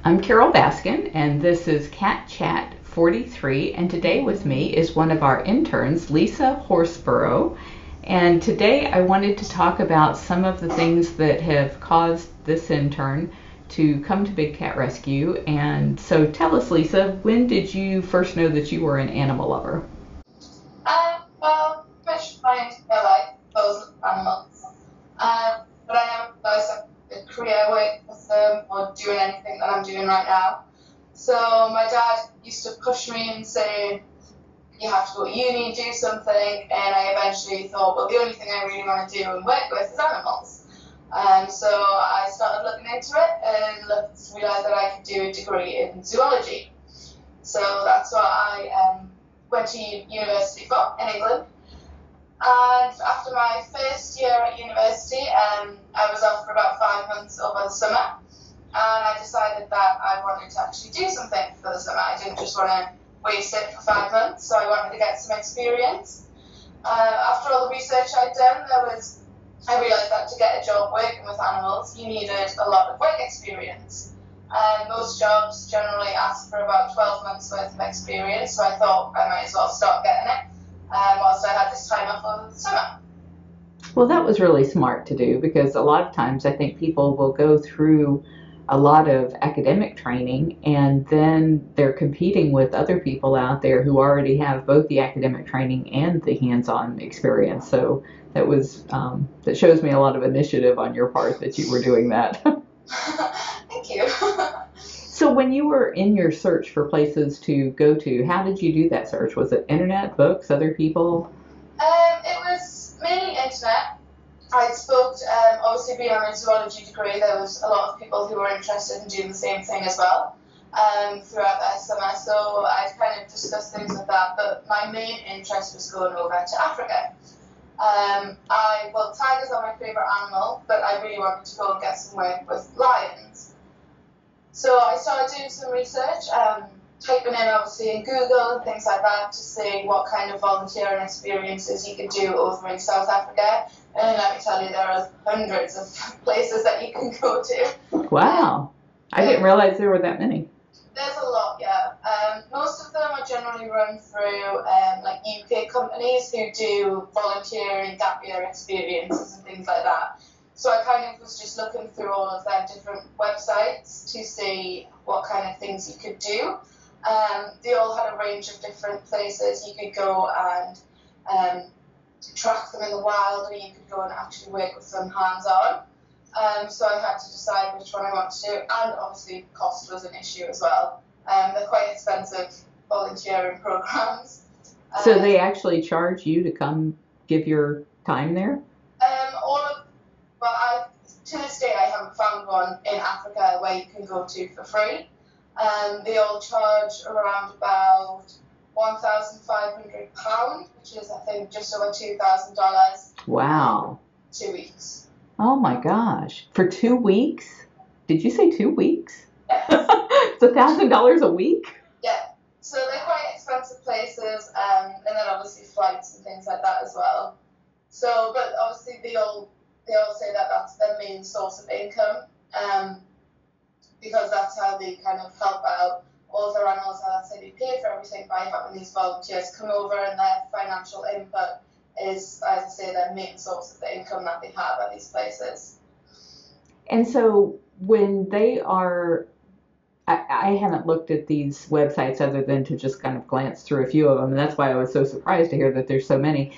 I'm Carol Baskin, and this is Cat Chat 43. And today with me is one of our interns, Lisa Horsborough. And today I wanted to talk about some of the things that have caused this intern to come to Big Cat Rescue. And so tell us, Lisa, when did you first know that you were an animal lover? Well, pretty much my entire life, those animals. But I never realized I could career work with them or doing anything that I'm doing right now. So my dad used to push me and say, you have to go to uni, do something, and I eventually thought, well, the only thing I really want to do and work with is animals. So I started looking into it and realized that I could do a degree in zoology. So that's what I went to university for in England. And after my first year at university, I was off for about 5 months over the summer. And I decided that I wanted to actually do something for the summer. I didn't just want to waste it for 5 months, so I wanted to get some experience. After all the research I'd done, I realised that to get a job working with animals, you needed a lot of work experience. And most jobs generally ask for about 12 months worth of experience, so I thought I might as well start getting it whilst I had this time off over the summer. Well, that was really smart to do because a lot of times I think people will go through a lot of academic training and then they're competing with other people out there who already have both the academic training and the hands-on experience. So that shows me a lot of initiative on your part that you were doing that. Thank you. So when you were in your search for places to go to, how did you do that search? Was it internet, books, other people? It was mainly internet. I spoke, obviously being on a zoology degree, there was a lot of people who were interested in doing the same thing as well throughout that summer. So I kind of discussed things with that, but my main interest was going over to Africa. Tigers are my favourite animal, but I really wanted to go and get some work with lions. So I started doing some research, typing in obviously in Google and things like that to see what kind of volunteering experiences you could do over in South Africa. And let me tell you, there are hundreds of places that you can go to. Wow. I didn't realize there were that many. There's a lot, yeah. Most of them are generally run through like UK companies who do volunteering, gap year experiences and things like that. So I kind of was just looking through all of their different websites to see what kind of things you could do. They all had a range of different places you could go and track them in the wild, or you could go and actually work with them hands-on. So I had to decide which one I wanted to do, and obviously cost was an issue as well. They're quite expensive volunteering programs. So they actually charge you to come give your time there? To this day, I haven't found one in Africa where you can go to for free. They all charge around about £1,500, which is, I think, just over $2,000. Wow. 2 weeks. Oh my gosh. For 2 weeks? Did you say 2 weeks? Yes. It's $1,000 a week? Yeah. So they're quite expensive places, and then obviously flights and things like that as well. So, but obviously they all say that that's their main source of income, because that's how they kind of help out all their animals. That's how they pay for everything by having these volunteers come over, and their financial input is, as I say, their main source of the income that they have at these places. And so when they are, I haven't looked at these websites other than to just kind of glance through a few of them, and that's why I was so surprised to hear that there's so many.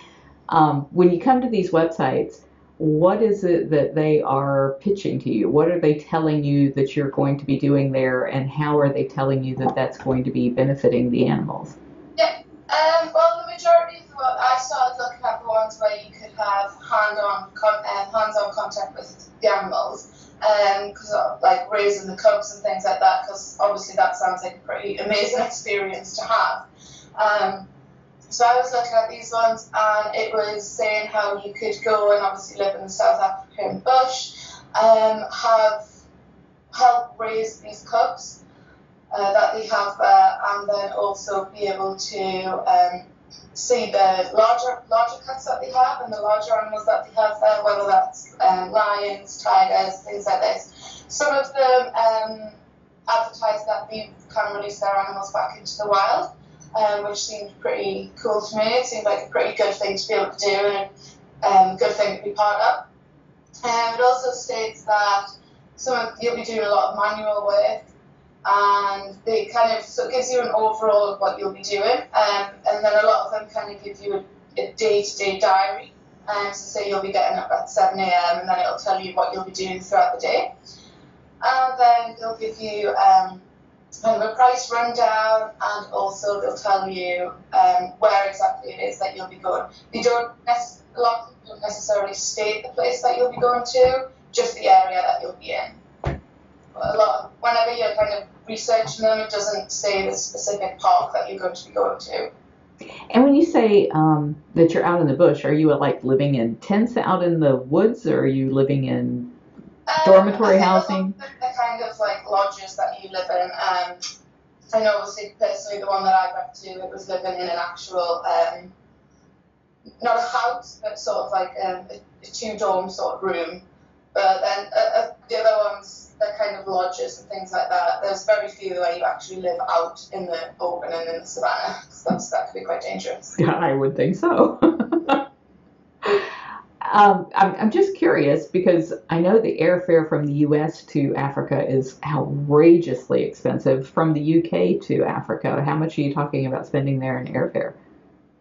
When you come to these websites, what is it that they are pitching to you? What are they telling you that you're going to be doing there, and how are they telling you that that's going to be benefiting the animals? Yeah. Well, the majority of I started looking at the ones where you could have hands-on contact with the animals, because like raising the cubs and things like that. Because obviously that sounds like a pretty amazing experience to have. So I was looking at these ones, and it was saying how you could go and obviously live in the South African bush, help raise these cubs that they have there, and then also be able to see the larger cats that they have and the larger animals that they have there, whether that's lions, tigers, things like this. Some of them advertised that they can release their animals back into the wild, which seemed pretty cool to me. It seemed like a pretty good thing to be able to do and a good thing to be part of. It also states that you'll be doing a lot of manual work, and they kind of, so it gives you an overall of what you'll be doing, and then a lot of them kind of give you a day-to-day diary. So say you'll be getting up at 7 a.m. and then it'll tell you what you'll be doing throughout the day. And then they'll give you kind of a price rundown, and also they'll tell you where exactly it is that you'll be going. A lot of people don't necessarily state the place that you'll be going to, just the area that you'll be in. Whenever you're kind of researching them, it doesn't say the specific park that you're going to be going to. And when you say that you're out in the bush, are you like living in tents out in the woods, or are you living in dormitory housing? The kind of like lodges that you live in. I know, obviously, personally, the one that I went to, it was living in an actual, not a house, but sort of like a two-dorm sort of room. But then the other ones, they're kind of lodges and things like that. There's very few where you actually live out in the open and in the savannah, because that could be quite dangerous. Yeah, I would think so. I'm just curious because I know the airfare from the U.S. to Africa is outrageously expensive. From the U.K. to Africa, how much are you talking about spending there in airfare?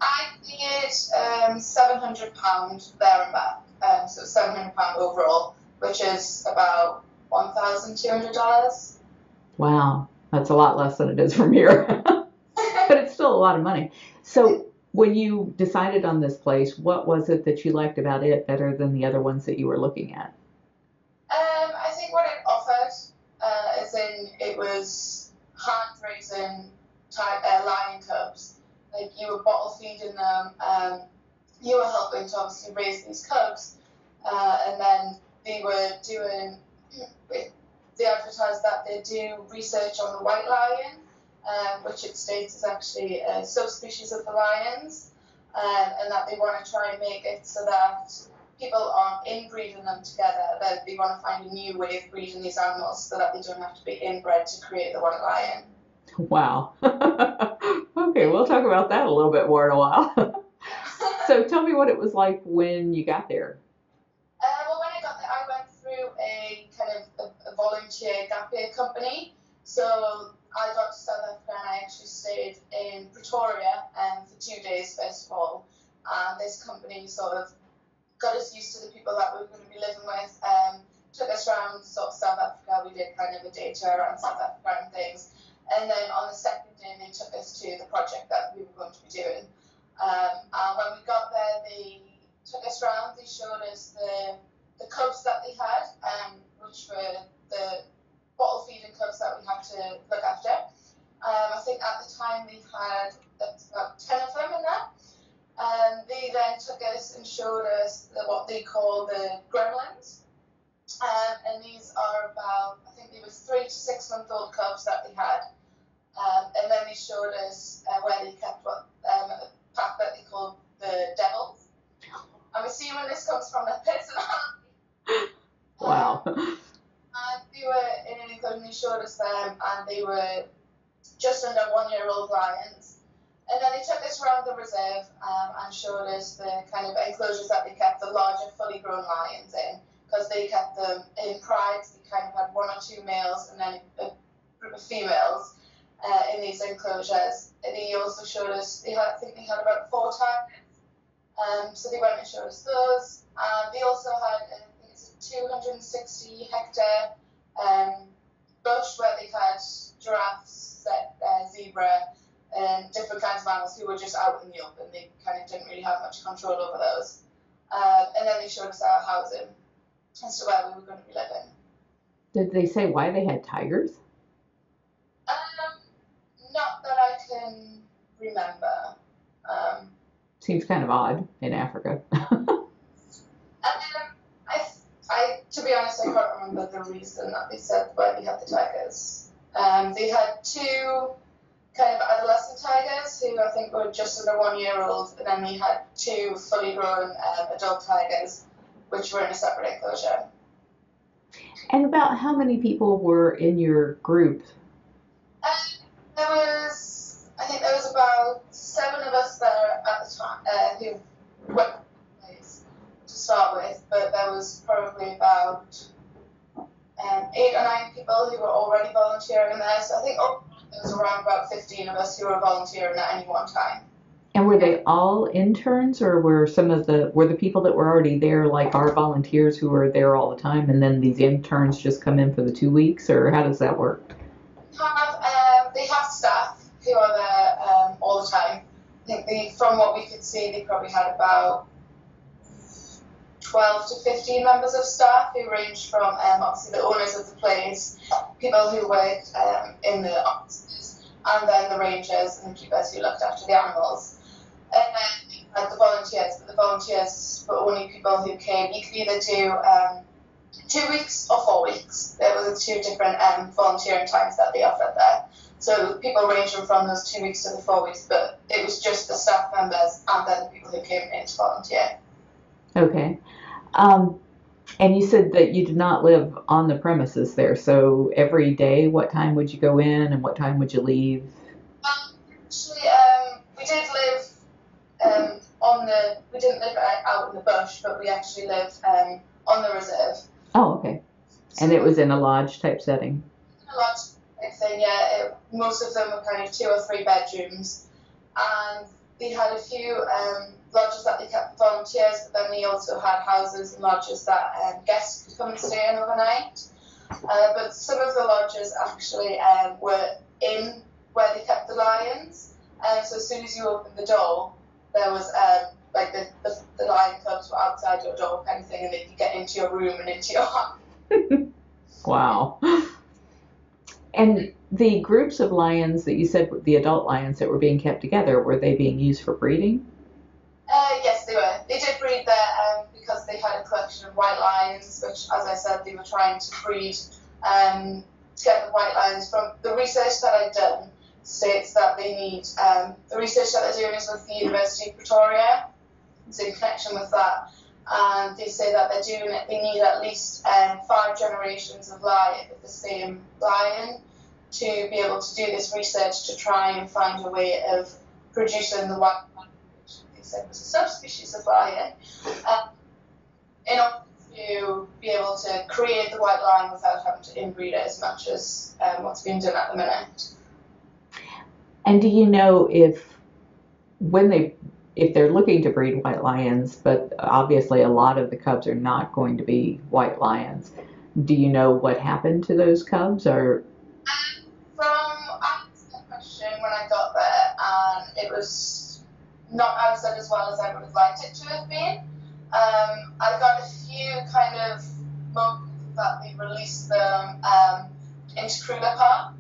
I paid £700 there and back, so £700 overall, which is about $1,200. Wow, that's a lot less than it is from here, but it's still a lot of money. So when you decided on this place, what was it that you liked about it better than the other ones that you were looking at? I think what it offered, as in it was hand raising lion cubs. Like you were bottle feeding them, you were helping to obviously raise these cubs, and then they were doing. They advertised that they do research on the white lion, which it states is actually a subspecies of the lions, and that they want to try and make it so that people aren't inbreeding them together, that they want to find a new way of breeding these animals so that they don't have to be inbred to create the white lion. Wow. Okay, we'll talk about that a little bit more in a while. So tell me what it was like when you got there. Well, when I got there, I went through a kind of a volunteer gap year company. So I got to South Africa and I actually stayed in Pretoria for 2 days, first of all. And this company sort of got us used to the people that we were going to be living with, took us around sort of South Africa. We did kind of a day tour around South Africa and things. And then on the second day, they took us to the project that we were going to be doing. And when we got there, they took us around. They showed us the cubs that they had, which were the bottle feeding cubs that we had to look after. I think at the time they had about 10 of them in there. They then took us and showed us what they call the gremlins. And these are about, I think they were 3 to 6 month old cubs that they had. And then they showed us where they kept a pack that they called the devils. I'm assuming this comes from their personality. Wow. And they were in an enclosure, and they showed us them, and they were just under 1-year-old lions. And then they took us around the reserve and showed us the kind of enclosures that they kept the larger, fully grown lions in, because they kept them in prides. They kind of had 1 or 2 males and then a group of females in these enclosures. And they also showed us, I think they had about 4 tigers. So they went and showed us those. They also had, I think it's a 260 hectare bush where they had giraffes, zebra, and different kinds of animals who were just out in the open. They kind of didn't really have much control over those. And then they showed us our housing as to where we were going to be living. Did they say why they had tigers? Not that I can remember. Seems kind of odd in Africa. To be honest, I can't remember the reason that they said why they had the tigers. They had 2 kind of adolescent tigers who I think were just under 1-year-old, and then they had 2 fully grown adult tigers, which were in a separate enclosure. And about how many people were in your group start with, but there was probably about 8 or 9 people who were already volunteering there. So I think there was around about 15 of us who were volunteering at any one time. And were they all interns, or were the people that were already there like our volunteers who were there all the time, and then these interns just come in for the 2 weeks, or how does that work? They have staff who are there all the time. I think from what we could see, they probably had about 12 to 15 members of staff who ranged from obviously the owners of the place, people who worked in the offices, and then the rangers and the keepers who looked after the animals. And then we had the volunteers, but the volunteers were only people who came. You could either do 2 weeks or 4 weeks. There were the 2 different volunteering times that they offered there. So people ranging from those 2 weeks to the 4 weeks, but it was just the staff members and then the people who came in to volunteer. Okay. And you said that you did not live on the premises there, so every day, what time would you go in and what time would you leave? Actually, we did live we didn't live out in the bush, but we actually lived on the reserve. Oh, okay. And it was in a lodge type setting? A lodge type thing, yeah. Most of them were kind of 2 or 3 bedrooms. And they had a few lodges that they kept for volunteers, but then they also had houses and lodges that guests could come and stay in overnight. But some of the lodges actually were in where they kept the lions. So as soon as you opened the door, there was like the lion cubs were outside your door kind of thing, and they could get into your room and into your house. Wow. And the groups of lions that you said, the adult lions that were being kept together, were they being used for breeding? Yes, they were. They did breed there because they had a collection of white lions, which, as I said, they were trying to breed to get the white lions from. The research that I'd done states that they need, the research that they're doing is with the University of Pretoria, so in connection with that, and they say that they need at least 5 generations of the same lion to be able to do this research to try and find a way of producing the white lion, which they said was a subspecies of lion, in order to be able to create the white lion without having to inbreed it as much as what's being done at the minute. And do you know if they're looking to breed white lions, but obviously a lot of the cubs are not going to be white lions, do you know what happened to those cubs? Or I asked that question when I got there, and it was not answered as well as I would have liked it to have been. I got a few kind of moments that they released them into Kruger Park,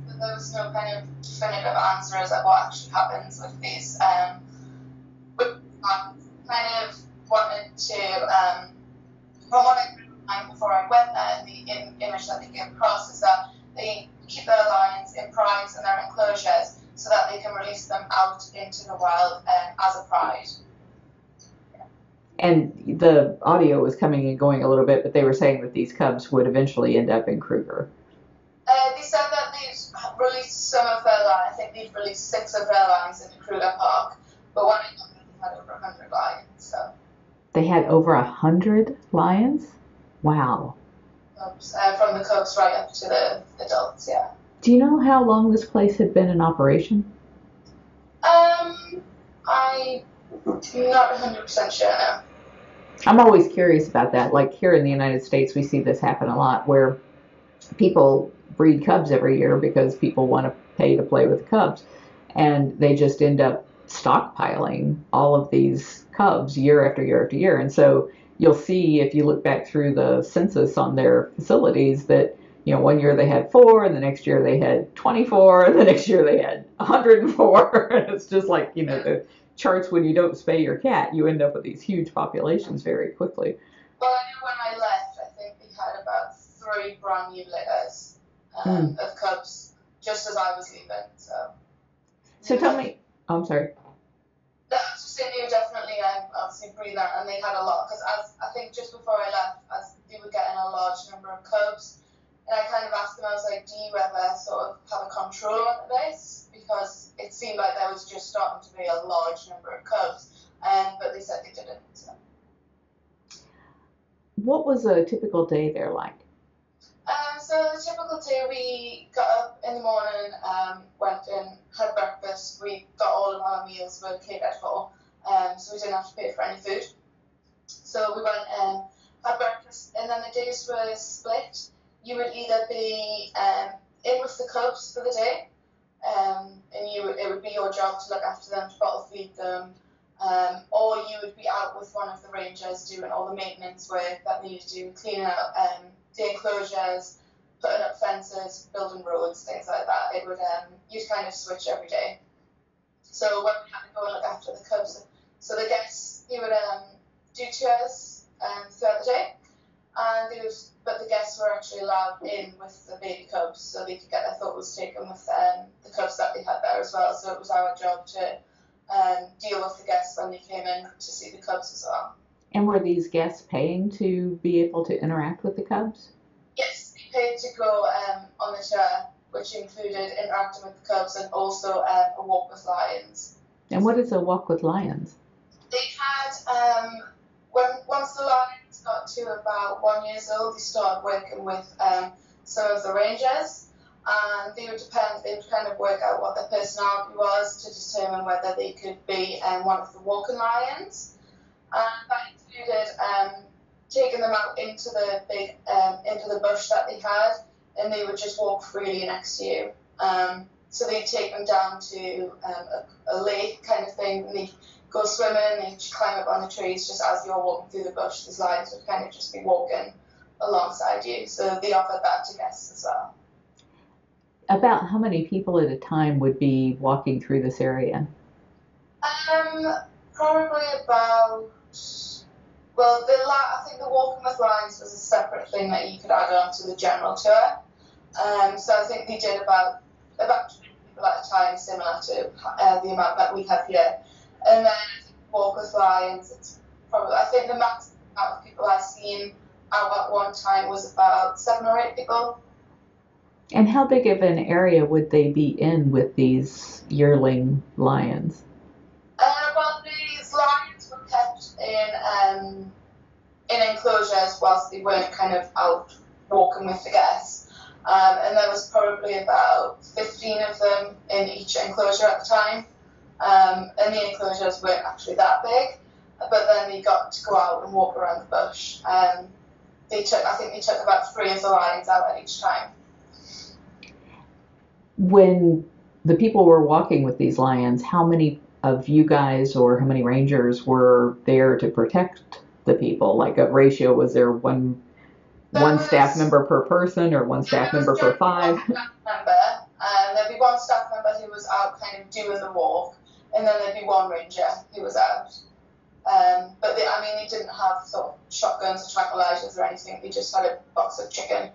but there was no kind of definitive answer as to what actually happens with these. Kind of wanted to, from what I read before I went there, the image that they gave across is that they keep their lions in prides and their enclosures so that they can release them out into the wild as a pride. And the audio was coming and going a little bit, but they were saying that these cubs would eventually end up in Kruger. They said that they'd released some of their lions. I think they'd released 6 of their lions into Kruger Park, but when I got there, they had over 100 lions. So. They had over 100 lions? Wow. From the cubs right up to the adults, yeah. Do you know how long this place had been in operation? I'm not 100% sure now. I'm always curious about that. Like here in the United States, we see this happen a lot where people breed cubs every year because people want to pay to play with cubs. And they just end up stockpiling all of these cubs year after year after year. And so you'll see if you look back through the census on their facilities that, you know, one year they had 4, and the next year they had 24, and the next year they had 104. And it's just like, you know, the charts when you don't spay your cat, you end up with these huge populations very quickly. Well, I know when I left, I think we had about 3 brand new litters of cubs just as I was leaving. So tell me, I'm sorry. That's just they were definitely obviously breeding that, and they had a lot because I think just before I left, as they were getting a large number of cubs, and I kind of asked them, I was like, do you ever sort of have a control on this? Because it seemed like there was just starting to be a large number of cubs, but they said they didn't. So. what was a typical day there like? So the typical day, we got up in the morning, went in, had breakfast. We got all of our meals were catered for, so we didn't have to pay for any food. So we went in, had breakfast, and then the days were split. You would either be in with the cubs for the day, and it would be your job to look after them, to bottle feed them, or you would be out with one of the rangers doing all the maintenance work that they need to do, cleaning out the enclosures, putting up fences, building roads, things like that. It would you'd kind of switch every day. So when we had to go and look after the cubs, so the guests, they would do tours throughout the day, and but the guests were actually allowed in with the baby cubs, so they could get their photos taken with the cubs that they had there as well. So it was our job to deal with the guests when they came in to see the cubs as well. And were these guests paying to be able to interact with the cubs? Yes, they paid to go on the tour, which included interacting with the cubs and also a walk with lions. And what is a walk with lions? They had, once the lions got to about 1 year old, they started working with some of the rangers, and they would kind of work out what their personality was to determine whether they could be one of the walking lions. And that included taking them out into the bush that they had, and they would just walk freely next to you. So they'd take them down to a lake kind of thing, and they'd go swimming, they'd climb up on the trees just as you're walking through the bush. These lions would kind of just be walking alongside you. So they offered that to guests as well. About how many people at a time would be walking through this area? Probably about, well, I think the walking with lions was a separate thing that you could add on to the general tour. So I think they did about 20 people at a time, similar to the amount that we have here. And then walk with lions, it's probably, I think the max amount of people I've seen out at one time was about 7 or 8 people. And how big of an area would they be in with these yearling lions? Well, these lions were kept in enclosures whilst they weren't kind of out walking with the guests. And there was probably about 15 of them in each enclosure at the time. And the enclosures weren't actually that big, but then they got to go out and walk around the bush. I think they took about 3 of the lions out at each time. When the people were walking with these lions, how many of you guys or how many rangers were there to protect the people? Like a ratio, was there one staff member per person or one staff member per 5? One staff member, there'd be one staff member who was out kind of doing the walk, and then there'd be one ranger who was out. But they didn't have sort of shotguns or tranquilizers or anything. They just had a box of chicken.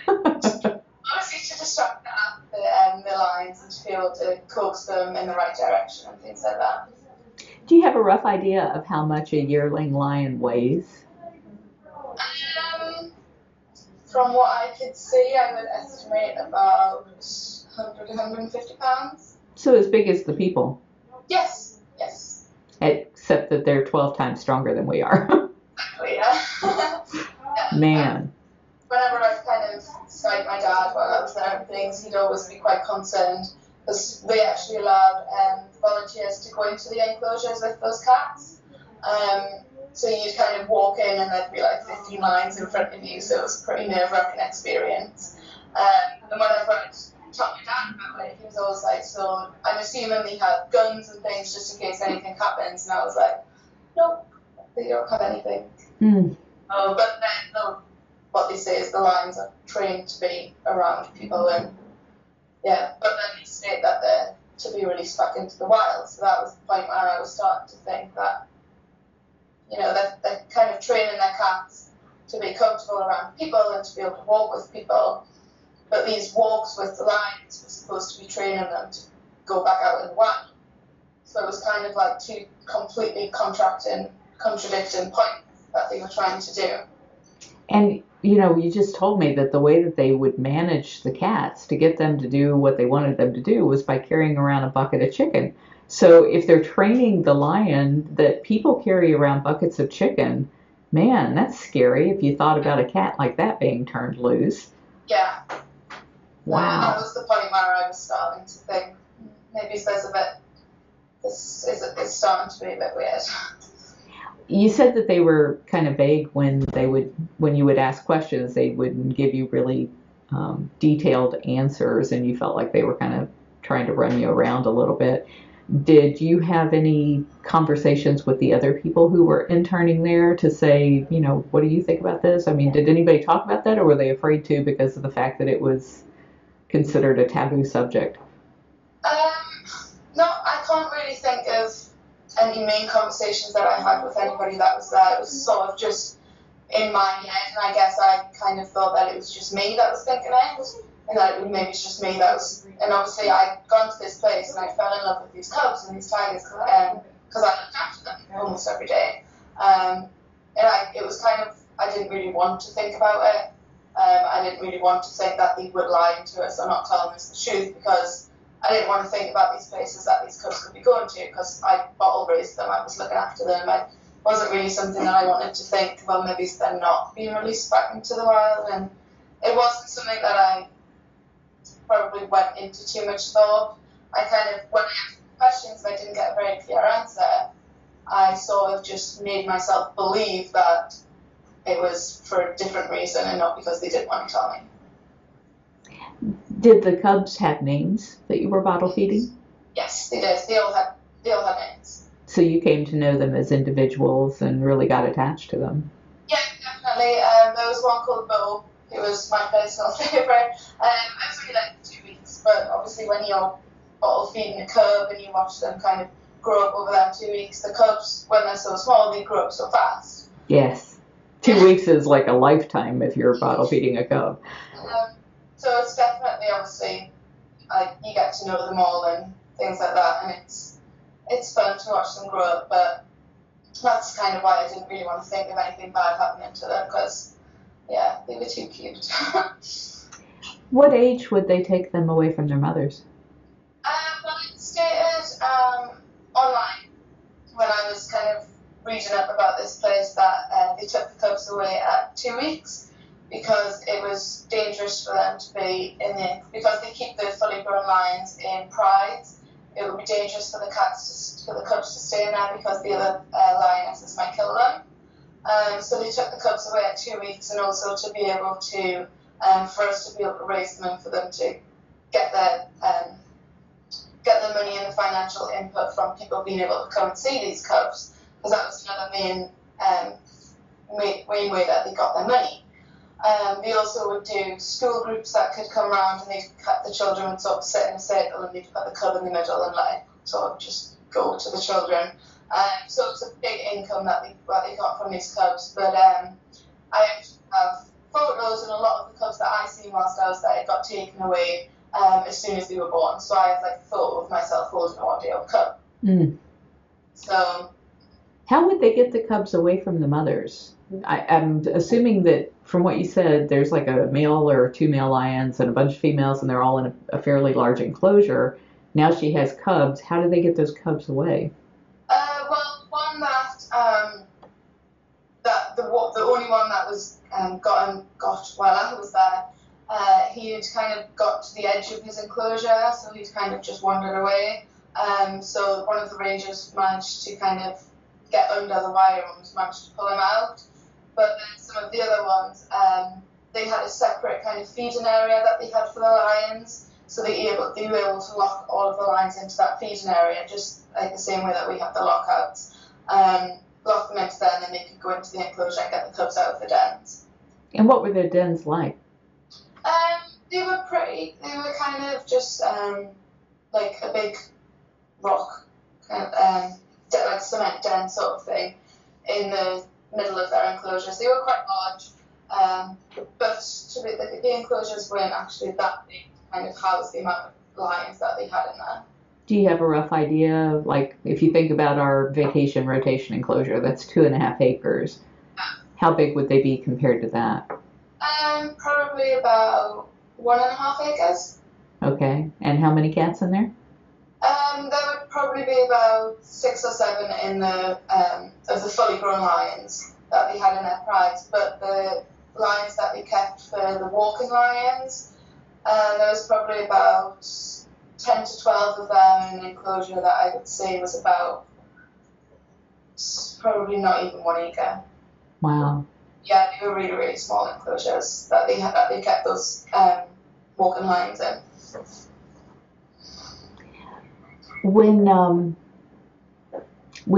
Obviously to distract the lions and to be able to coax them in the right direction and things like that. Do you have a rough idea of how much a yearling lion weighs? From what I could see, I would estimate about 100 to 150 pounds. So as big as the people? Yes. Except that they're 12 times stronger than we are. Exactly, yeah. Man. Whenever I've kind of Skyped my dad while I was there and things, he'd always be quite concerned because they actually allowed volunteers to go into the enclosures with those cats. So you'd kind of walk in and there'd be like 15 lions in front of you, so it was a pretty nerve-wracking experience. And whenever I talked to my dad about it, he was always like, so I'm assuming they have guns and things just in case anything happens, and I was like, nope, they don't have anything. But then what they say is the lions are trained to be around people, and yeah, but then they state that they're to be released back into the wild, so that was the point where I was starting to think that, you know, they're kind of training their cats to be comfortable around people and to be able to walk with people, but these walks with the lions were supposed to be training them to go back out in the wild. So it was kind of like two completely contradicting points that they were trying to do. And, you know, you just told me that the way that they would manage the cats to get them to do what they wanted them to do was by carrying around a bucket of chicken. So if they're training the lion that people carry around buckets of chicken, Man, that's scary if you thought about a cat like that being turned loose. Yeah. That Wow. was the point where I was starting to think maybe there's a bit. It's starting to be a bit weird. You said that they were kind of vague when you would ask questions, they wouldn't give you really detailed answers, and you felt like they were kind of trying to run you around a little bit. Did you have any conversations with the other people who were interning there to say, what do you think about this? I mean, did anybody talk about that, or were they afraid to because of the fact that it was considered a taboo subject? No, I can't really think of any main conversations that I had with anybody that was there. It was sort of just in my head, and I guess I kind of thought that it was just me that was thinking it, and that maybe it's just me that was. And obviously, I'd gone to this place and I fell in love with these cubs and these tigers because I looked after them almost every day. It was kind of, I didn't really want to think about it. I didn't really want to think that they were lying to us or not telling us the truth, because I didn't want to think about these places that these cubs could be going to, because I bottle raised them, I was looking after them. It wasn't really something that I wanted to think, well, maybe they're not being released back into the wild, and it wasn't something that I probably went into too much thought. I kind of, when I asked questions and I didn't get a very clear answer, I sort of just made myself believe that it was for a different reason and not because they didn't want to tell me. Did the cubs have names that you were bottle feeding? Yes, they did. They all had names. So you came to know them as individuals and really got attached to them. Yeah, definitely. There was one called Bo, who was my personal favourite. I was only like 2 weeks, but obviously when you're bottle feeding a cub and you watch them kind of grow up over that 2 weeks, the cubs, when they're so small, they grow up so fast. Yes. 2 weeks is like a lifetime if you're bottle feeding a cub. So it's definitely, obviously, you get to know them all and things like that, and it's fun to watch them grow up, but that's kind of why I didn't really want to think of anything bad happening to them, because, yeah, they were too cute. What age would they take them away from their mothers? Well, it stated online when I was kind of reading up about this place that they took the cubs away at 2 weeks because it was dangerous for them to be because they keep the fully grown lions in prides. It would be dangerous for the cubs to stay in there because the other lionesses might kill them. So they took the cubs away at 2 weeks, and also to be able to, for us to be able to raise them and for them to get their money and the financial input from people being able to come and see these cubs, because that was another main way that they got their money. They also would do school groups that could come around, and the children would sort of sit in a circle and they'd put the cub in the middle and let it sort of just go to the children. So it's a big income that they got from these cubs. But I actually have photos, and a lot of the cubs that I seen whilst I was there got taken away as soon as they were born. So I have like a photo of myself holding a 1-day-old cub. Mm. So how would they get the cubs away from the mothers? I'm assuming that from what you said, there's like a male or 2 male lions and a bunch of females, and they're all in a fairly large enclosure. Now she has cubs. How do they get those cubs away? Well, one the only one that was got while I was there, he had kind of got to the edge of his enclosure, so he'd kind of just wandered away. So one of the rangers managed to kind of get under the wire and managed to pull him out. But then some of the other ones, they had a separate kind of feeding area that they had for the lions. So they were able to lock all of the lions into that feeding area, just like the same way that we have the lockouts. Lock them into there, and then they could go into the enclosure and get the cubs out of the dens. And what were their dens like? They were kind of just like a big rock, kind of like cement den sort of thing in the middle of their enclosures. They were quite large, but the enclosures weren't actually that big to kind of house the amount of lions that they had in there. Do you have a rough idea of, like, if you think about our vacation rotation enclosure, that's 2.5 acres. How big would they be compared to that? Probably about 1.5 acres. Okay. And how many cats in there? There would probably be about 6 or 7 in of the fully grown lions. that they had in their prides, but the lions that they kept for the walking lions, there was probably about 10 to 12 of them in an enclosure that I would say was about probably not even 1 acre. Wow. Yeah, they were really, really small enclosures that they kept those walking lions in. When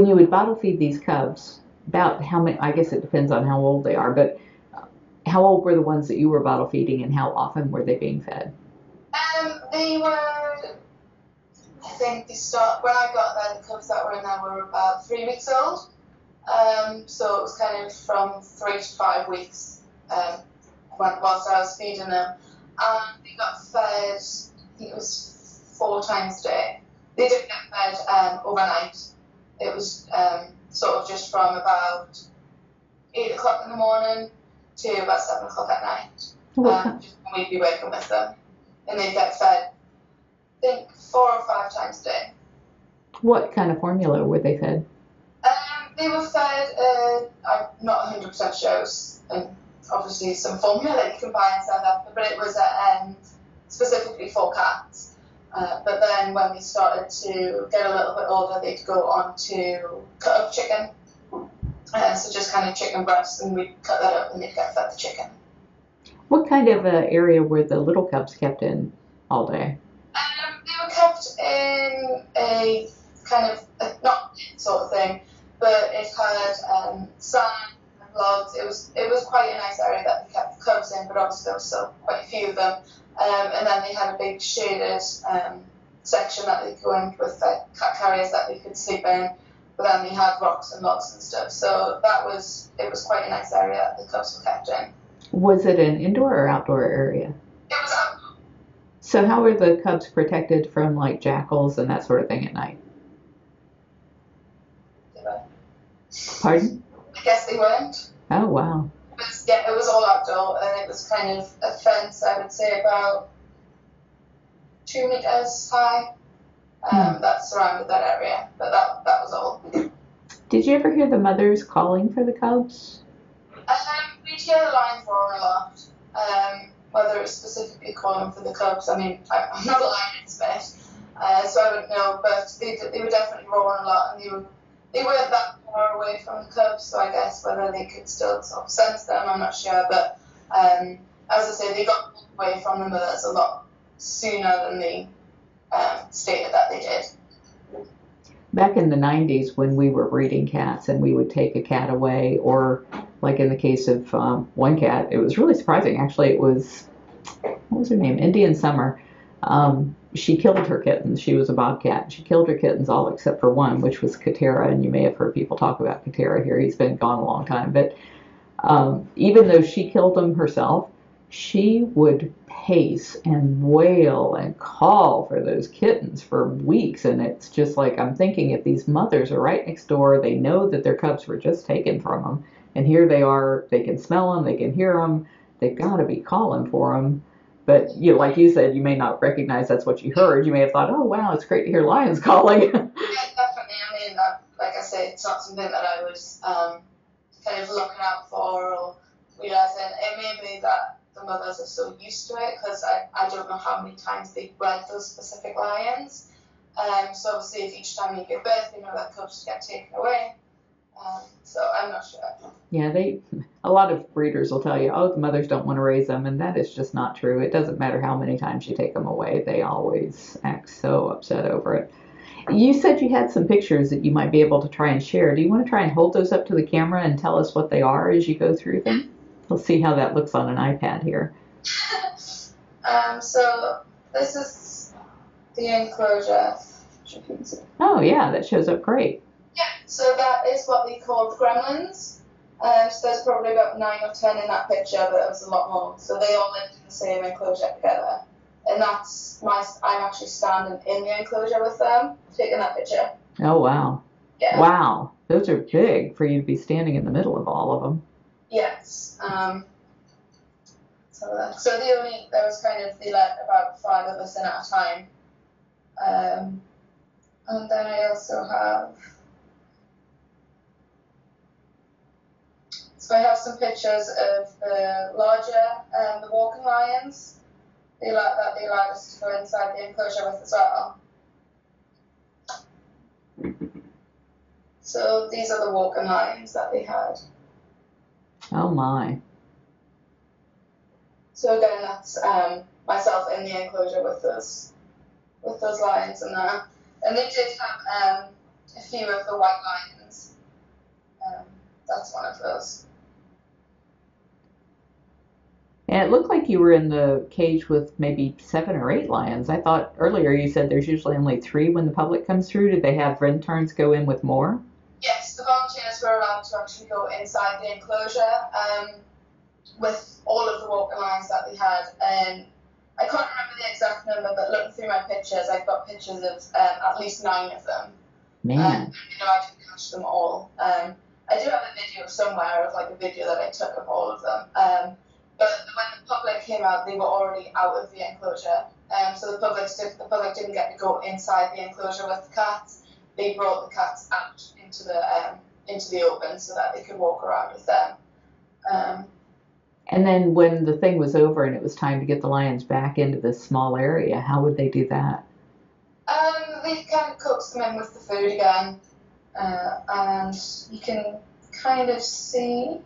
you would bottle feed these cubs, about how many? I guess it depends on how old they are, but how old were the ones that you were bottle feeding, and how often were they being fed? They were, I think when I got there, the cubs that were in there were about 3 weeks old. So it was kind of from 3 to 5 weeks whilst I was feeding them. And they got fed, I think it was 4 times a day. They didn't get fed overnight. It was sort of just from about 8 o'clock in the morning to about 7 o'clock at night. Just when we'd be working with them. And they'd get fed, I think, 4 or 5 times a day. What kind of formula were they fed? They were fed, I'm not 100% sure, and obviously some formula that you can buy in South Africa, but it was specifically for cats. But then when we started to get a little bit older, they'd go on to cut up chicken. So just kind of chicken breasts, and we'd cut that up and they'd get fed the chicken. What kind of area were the little cubs kept in all day? They were kept in a kind of not sort of thing, but it had sand and logs. It was quite a nice area that they kept the cubs in, but obviously there was still quite a few of them. And then they had a big shaded section that they could go in with cat carriers that they could sleep in. But then they had rocks and logs and stuff. So it was quite a nice area that the cubs were kept in. Was it an indoor or outdoor area? It was outdoor. So how were the cubs protected from like jackals and that sort of thing at night? Pardon? I guess they weren't. Oh, wow. It was all outdoor, and it was kind of a fence, I would say about 2 meters high, that surrounded that area. But that was all. Did you ever hear the mothers calling for the cubs? We'd hear the lions roaring a lot. Whether it's specifically calling for the cubs, I mean, I'm not a lion expert, so I wouldn't know, but they were definitely roaring a lot, and they weren't that far away from the cubs, so I guess whether they could still sort of sense them, I'm not sure, but as I say, they got away from the mothers a lot sooner than they stated that they did. Back in the 90s when we were breeding cats and we would take a cat away, or like in the case of one cat, it was really surprising. Actually, it was, what was her name? Indian Summer. She killed her kittens. She was a bobcat. She killed her kittens all except for one, which was Katera, and you may have heard people talk about Katera here. He's been gone a long time. But even though she killed them herself, she would pace and wail and call for those kittens for weeks. And it's just like, I'm thinking, if these mothers are right next door, they know that their cubs were just taken from them, and here they are, they can smell them, they can hear them, they've got to be calling for them. But like you said, you may not recognize that's what you heard. You may have thought, oh wow, it's great to hear lions calling. Yeah, definitely. I mean, like I say, it's not something that I was kind of looking out for or realizing. It may be that the mothers are so used to it, because I don't know how many times they bred those specific lions. So obviously, if each time you give birth, that cubs get taken away. So I'm not sure. Yeah, a lot of breeders will tell you, oh, the mothers don't want to raise them, and that is just not true. It doesn't matter how many times you take them away. They always act so upset over it. You said you had some pictures that you might be able to try and share. Do you want to try and hold those up to the camera and tell us what they are as you go through them? We'll see how that looks on an iPad here. So this is the enclosure. Oh, yeah, that shows up great. Yeah, so that is what they call the gremlins. So there's probably about 9 or 10 in that picture, but there was a lot more. So they all lived in the same enclosure together. And I'm actually standing in the enclosure with them, taking that picture. Oh, wow. Yeah. Wow, those are big for you to be standing in the middle of all of them. Yes. So there was kind of, they let about 5 of us in at a time. And then I also have So I have some pictures of the larger, the walking lions. They allowed us to go inside the enclosure with as well. So these are the walking lions that they had. Oh my. So again, that's myself in the enclosure with those lions in there. And they did have a few of the white lions. That's one of those. And it looked like you were in the cage with maybe 7 or 8 lions. I thought earlier you said there's usually only 3 when the public comes through. Did they have interns go in with more? Yes, the volunteers were allowed to actually go inside the enclosure with all of the walking lions that they had. And I can't remember the exact number, but looking through my pictures, I've got pictures of at least 9 of them. Man. I didn't catch them all. I do have a video somewhere of like a video that I took of all of them. But when the public came out, they were already out of the enclosure. So the public didn't get to go inside the enclosure with the cats. They brought the cats out into the open so that they could walk around with them. And then when the thing was over and it was time to get the lions back into this small area, how would they do that? They kind of coax them in with the food again. And you can kind of see...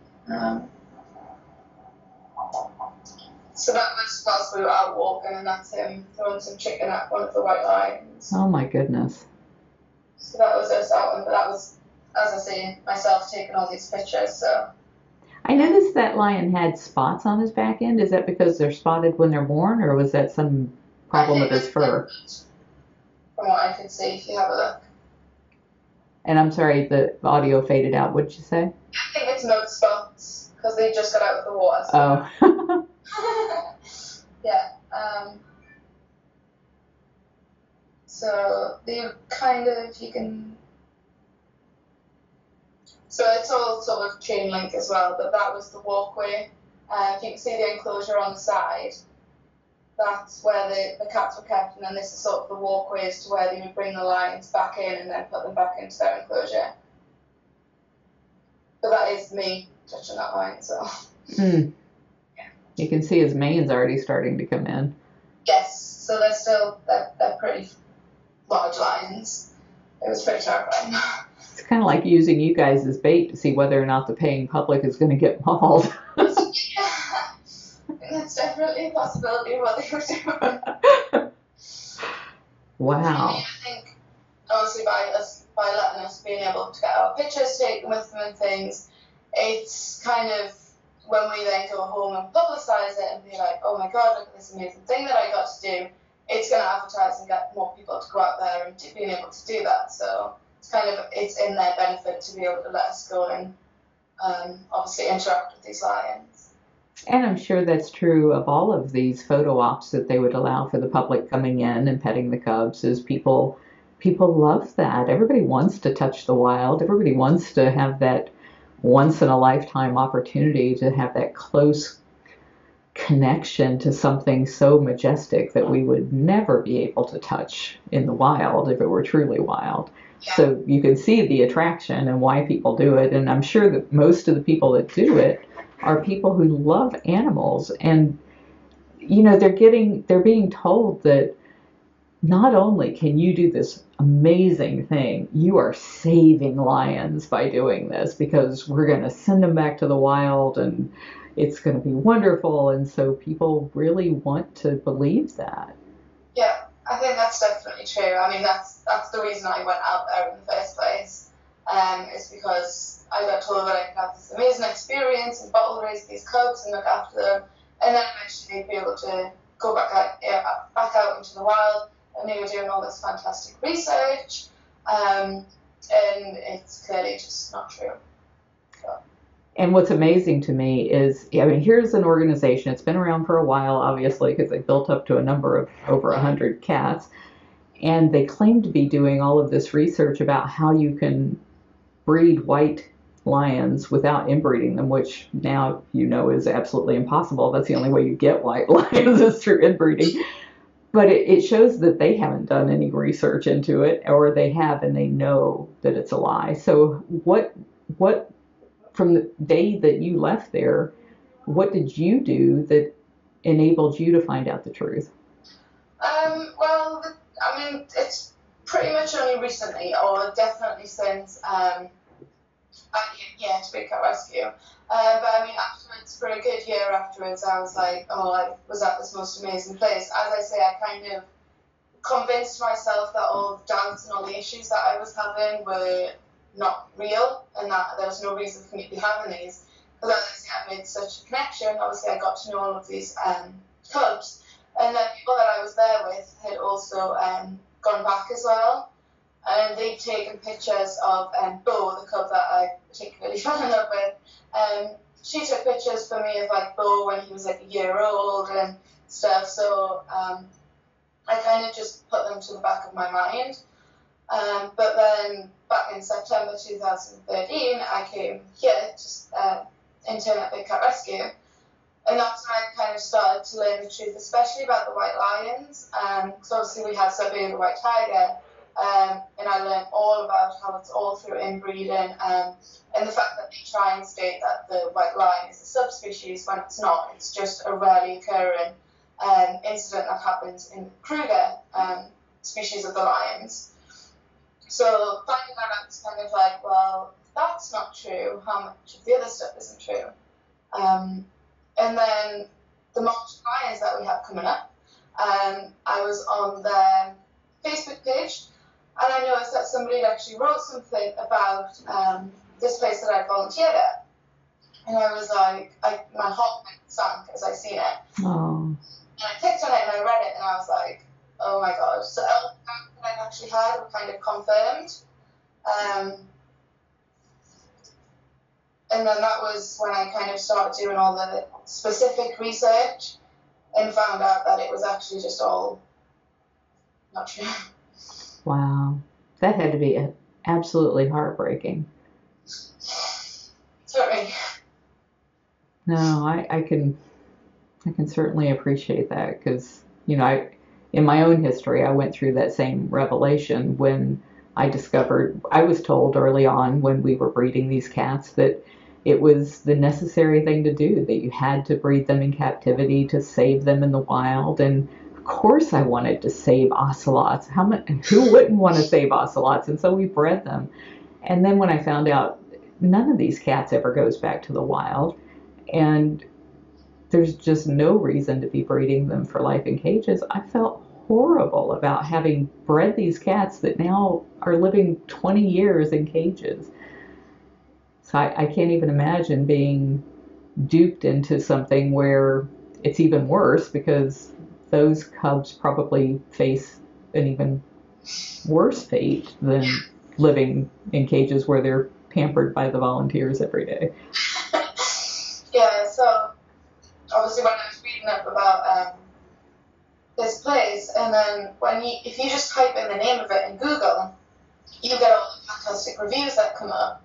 So that was whilst we were out walking, and that's him throwing some chicken at one of the white lions. Oh my goodness. So that was us out, but that was, as I say, myself taking all these pictures, so. I noticed that lion had spots on his back end. Is that because they're spotted when they're born, or was that some problem with his fur? From what I could see, if you have a look. And I'm sorry, the audio faded out. What did you say? I think it's nose spots, because they just got out of the water. So. Oh. Yeah. So they kind of, you can. So it's all sort of chain link as well, but that was the walkway. If you can see the enclosure on the side, that's where the cats were kept, and then this is sort of the walkways to where they would bring the lions back in and then put them back into their enclosure. But that is me touching that line, so. Mm. You can see his mane's already starting to come in. Yes, so they're pretty large lions. It was pretty terrifying. It's kind of like using you guys as bait to see whether or not the paying public is going to get mauled. Yeah, I think that's definitely a possibility of what they were doing. Wow. I think, honestly, by letting us being able to get our pictures taken with them and things, it's kind of, when we then go home and publicise it and be like, oh my god, look at this amazing thing that I got to do, it's going to advertise and get more people to go out there and being able to do that. So it's in their benefit to be able to let us go and obviously interact with these lions. And I'm sure that's true of all of these photo ops that they would allow for the public coming in and petting the cubs. Is people love that. Everybody wants to touch the wild. Everybody wants to have that once in a lifetime opportunity to have that close connection to something so majestic that we would never be able to touch in the wild if it were truly wild. Yeah. So you can see the attraction and why people do it. And I'm sure that most of the people that do it are people who love animals. And, you know, they're being told that not only can you do this amazing thing, you are saving lions by doing this, because we're going to send them back to the wild and it's going to be wonderful. And so people really want to believe that. Yeah, I think that's definitely true. I mean, that's the reason I went out there in the first place, is because I got told that I could have this amazing experience and bottle raise these cubs and look after them, and then eventually be able to go back out into the wild. And they were doing all this fantastic research, and it's clearly just not true. So. And what's amazing to me is, I mean, here's an organization. It's been around for a while, obviously, because they built up to a number of over 100 cats. And they claim to be doing all of this research about how you can breed white lions without inbreeding them, which now you know is absolutely impossible. That's the only way you get white lions is through inbreeding. But it shows that they haven't done any research into it, or they have and they know that it's a lie. So what from the day that you left there, what did you do that enabled you to find out the truth? Well, I mean, it's pretty much only recently, or definitely since, yeah, to Big Cat Rescue. But I mean, afterwards, for a good year afterwards, I was like, oh, I was at this most amazing place. As I say, I kind of convinced myself that all the doubts and all the issues that I was having were not real, and that there was no reason for me to be having these. Because as I say, I made such a connection. Obviously, I got to know all of these cubs, and the people that I was there with had also gone back as well. And they'd taken pictures of Bo, the cub that I particularly fell in love with. She took pictures for me of like Bo when he was like a year old and stuff. So I kind of just put them to the back of my mind. But then back in September 2013, I came here to intern at Big Cat Rescue. And that's when I kind of started to learn the truth, especially about the white lions. Because obviously we have Siberia the white tiger. And I learned all about how it's all through inbreeding, and the fact that they try and state that the white lion is a subspecies when it's not. It's just a rarely occurring incident that happens in Kruger species of the lions. So finding that out was kind of like, well, if that's not true, how much of the other stuff isn't true? And then the March of Lions that we have coming up, I was on their Facebook page, and I noticed that somebody had actually wrote something about this place that I volunteered at. And I was like, my heart sank as I seen it. Oh. And I clicked on it and I read it and I was like, oh my God. So all the facts that I'd actually had were kind of confirmed. And then that was when I kind of started doing all the specific research and found out that it was actually just all not true. Wow. That had to be absolutely heartbreaking. Sorry. No, I can certainly appreciate that because, in my own history, I went through that same revelation when I was told early on when we were breeding these cats that it was the necessary thing to do, that you had to breed them in captivity to save them in the wild. And of course I wanted to save ocelots. Who wouldn't want to save ocelots? And so we bred them. And then when I found out none of these cats ever goes back to the wild, and there's just no reason to be breeding them for life in cages, I felt horrible about having bred these cats that now are living 20 years in cages. So I can't even imagine being duped into something where it's even worse, because those cubs probably face an even worse fate than living in cages where they're pampered by the volunteers every day. Yeah, so obviously when I was reading up about this place, and then if you just type in the name of it in Google, you get all the fantastic reviews that come up.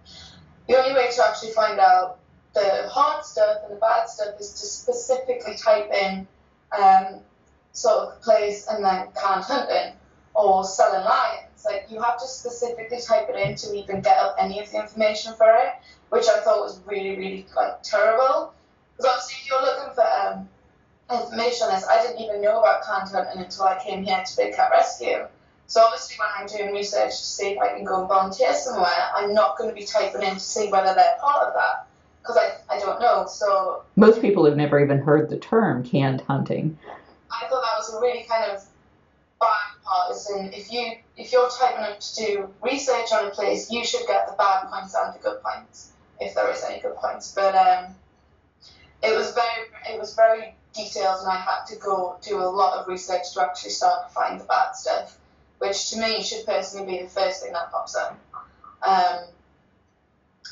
The only way to actually find out the hard stuff and the bad stuff is to specifically type in sort of the place and then canned hunting or selling lions. Like, you have to specifically type it in to even get up any of the information for it, which I thought was really, really terrible. Because obviously if you're looking for information on this, I didn't even know about canned hunting until I came here to Big Cat Rescue. So obviously when I'm doing research to see if I can go and volunteer somewhere, I'm not going to be typing in to see whether they're part of that, because I don't know. So most people have never even heard the term canned hunting. I thought that was a really kind of bad part, is in if you're typing up to do research on a place, you should get the bad points and the good points, if there is any good points. But it was very detailed, and I had to go do a lot of research to actually start to find the bad stuff, which to me should personally be the first thing that pops up.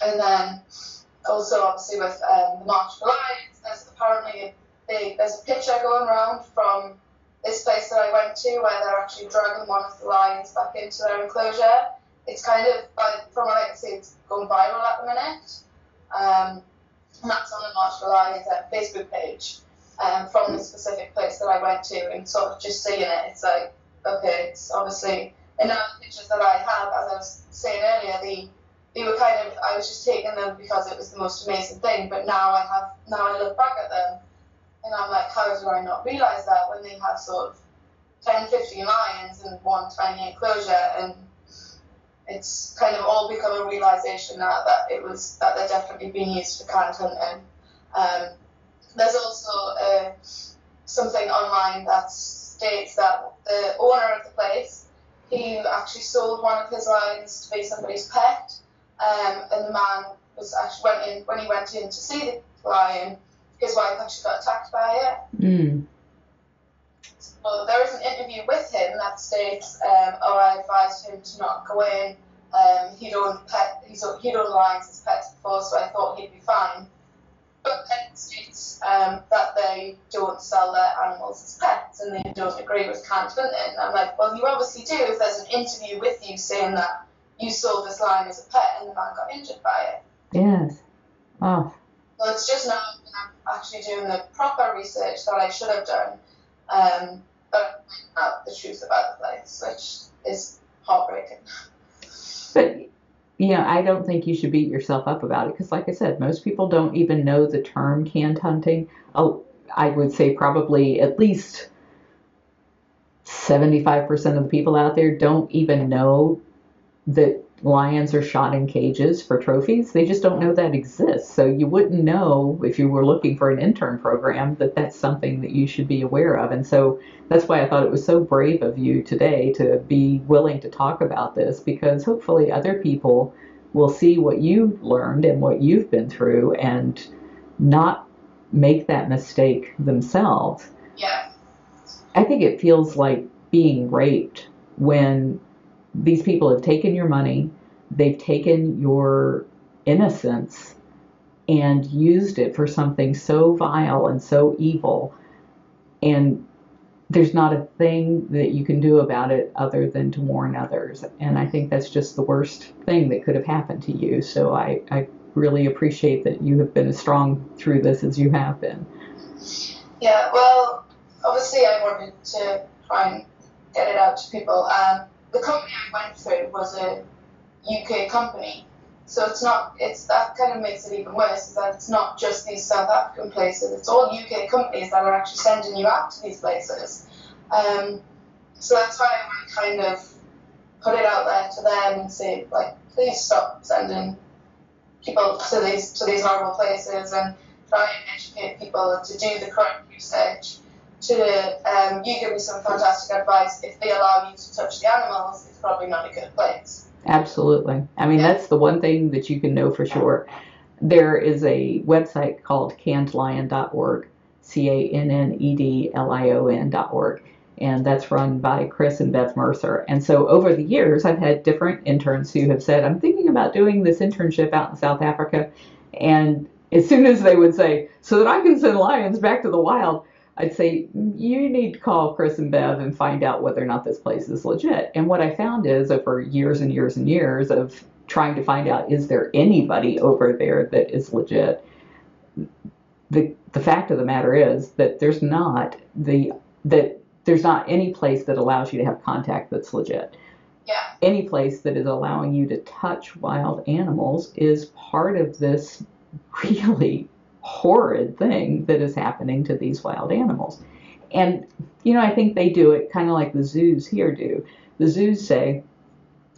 And then also obviously with the March for Lions, there's apparently there's a picture going around from this place that I went to where they're actually dragging one of the lions back into their enclosure. It's kind of, from what I can see, it's going viral at the minute. And that's on the March for Lions Facebook page from the specific place that I went to, and sort of just seeing it, it's like, okay, it's obviously, and now the pictures that I have, as I was saying earlier, they were kind of, I was just taking them because it was the most amazing thing. But now I look back at them and I'm like, how did I not realize that when they have sort of 10, 15 lions in one tiny enclosure? And it's kind of all become a realization now that they're definitely being used for canned hunting. There's also something online that states that the owner of the place, he actually sold one of his lions to be somebody's pet, and the man was actually when he went in to see the lion, his wife actually got attacked by it. Mm. So there is an interview with him that states, I advised him to not go in. He'd owned lions as pets before, so I thought he'd be fine. But then it states that they don't sell their animals as pets, and they don't agree with canned hunting. I'm like, well, you obviously do if there's an interview with you saying that you sold this lion as a pet and the man got injured by it. Yes. Oh. So it's just now when I'm actually doing the proper research that I should have done, but I find out the truth about the place, which is heartbreaking. But, I don't think you should beat yourself up about it because, like I said, most people don't even know the term canned hunting. I would say probably at least 75% of the people out there don't even know that lions are shot in cages for trophies. They just don't know that exists. So you wouldn't know if you were looking for an intern program that that's something that you should be aware of. And so that's why I thought it was so brave of you today to be willing to talk about this, because hopefully other people will see what you learned and what you've been through and not make that mistake themselves. Yeah. I think it feels like being raped when these people have taken your money, they've taken your innocence and used it for something so vile and so evil, and there's not a thing that you can do about it other than to warn others. And I think that's just the worst thing that could have happened to you. So I really appreciate that you have been as strong through this as you have been. Yeah, well, obviously I wanted to try and get it out to people. The company I went through was a UK company, so that kind of makes it even worse, is that it's not just these South African places, it's all UK companies that are actually sending you out to these places. So that's why I want to kind of put it out there to them and say, like, please stop sending people to these horrible places, and try and educate people to do the correct research. You give me some fantastic advice. If they allow you to touch the animals, it's probably not a good place. Absolutely. I mean, that's the one thing that you can know for sure. There is a website called cannedlion.org, CANNEDLION.org, and that's run by Chris and Bev Mercer. And so over the years, I've had different interns who have said, I'm thinking about doing this internship out in South Africa. And as soon as they would say, so that I can send lions back to the wild, I'd say, you need to call Chris and Bev and find out whether or not this place is legit. And what I found is, over years and years and years of trying to find out, is there anybody over there that is legit? The fact of the matter is that there's not any place that allows you to have contact that's legit. Yeah. Any place that is allowing you to touch wild animals is part of this really horrid thing that is happening to these wild animals. And, I think they do it kind of like the zoos here do. The zoos say,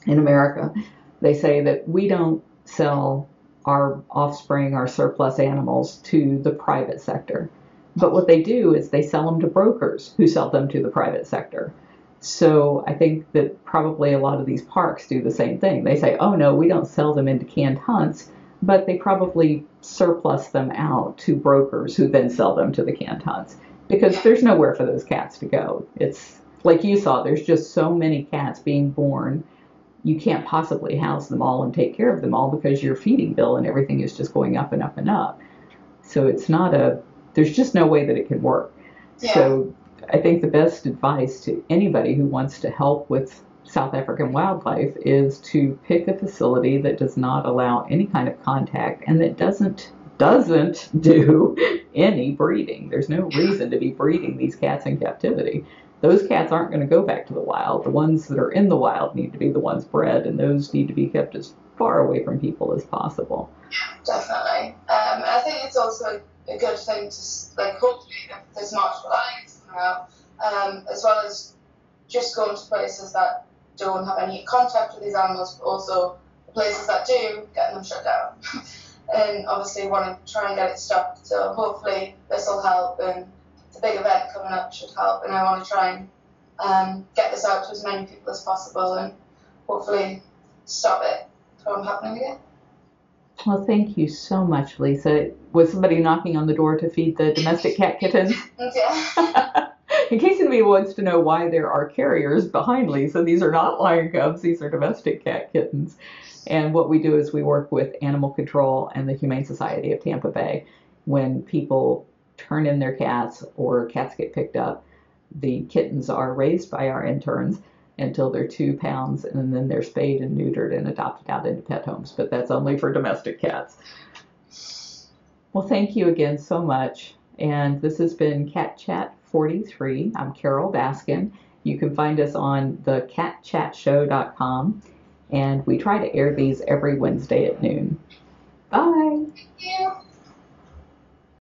in America, they say that we don't sell our offspring, our surplus animals, to the private sector. But what they do is they sell them to brokers who sell them to the private sector. So I think that probably a lot of these parks do the same thing. They say, oh no, we don't sell them into canned hunts, but they probably surplus them out to brokers who then sell them to the canned hunts, because there's nowhere for those cats to go. It's like you saw, there's just so many cats being born. You can't possibly house them all and take care of them all because your feeding bill and everything is just going up and up and up. So there's just no way that it can work. Yeah. So I think the best advice to anybody who wants to help with South African wildlife is to pick a facility that does not allow any kind of contact and that doesn't do any breeding. There's no reason to be breeding these cats in captivity. those cats aren't going to go back to the wild. The ones that are in the wild need to be the ones bred, and those need to be kept as far away from people as possible. Definitely. And I think it's also a good thing to, like, hopefully, if there's martial arts coming out, as well as just going to places that don't have any contact with these animals, but also the places that do, getting them shut down. And obviously wanting to try and get it stopped. So hopefully this will help, and the big event coming up should help. And I want to try and get this out to as many people as possible, and hopefully stop it from happening again. Well, thank you so much, Lisa. Was somebody knocking on the door to feed the domestic cat kittens? Yeah. In case anybody wants to know why there are carriers behind Lisa, these are not lion cubs, these are domestic cat kittens. And what we do is we work with Animal Control and the Humane Society of Tampa Bay. When people turn in their cats or cats get picked up, the kittens are raised by our interns until they're 2 pounds, and then they're spayed and neutered and adopted out into pet homes. But that's only for domestic cats. Well, thank you again so much. And this has been Cat Chat 43. I'm Carol Baskin. You can find us on thecatchatshow.com. And we try to air these every Wednesday at noon. Bye. Thank you.